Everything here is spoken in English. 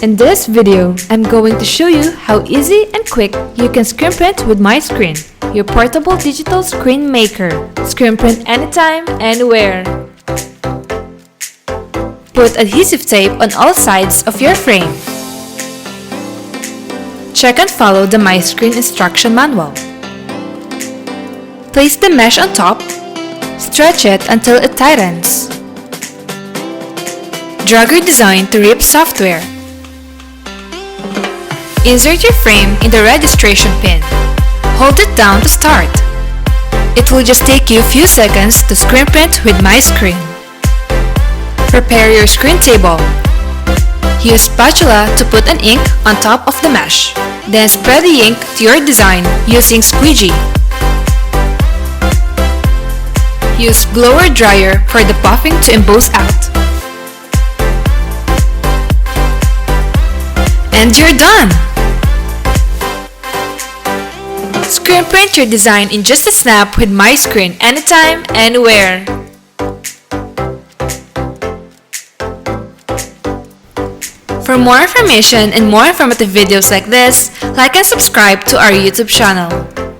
In this video, I'm going to show you how easy and quick you can screen print with MiScreen, your portable digital screen maker. Screen print anytime, anywhere. Put adhesive tape on all sides of your frame. Check and follow the MiScreen instruction manual. Place the mesh on top. Stretch it until it tightens. Drag your design to RIP software. Insert your frame in the registration pin. Hold it down to start. It will just take you a few seconds to screen print with MiScreen. Prepare your screen table. Use spatula to put an ink on top of the mesh. Then spread the ink to your design using squeegee. Use blower dryer for the puffing to emboss out. And you're done! Screen print your design in just a snap with MiScreen anytime, anywhere. For more information and more informative videos like this, like and subscribe to our YouTube channel.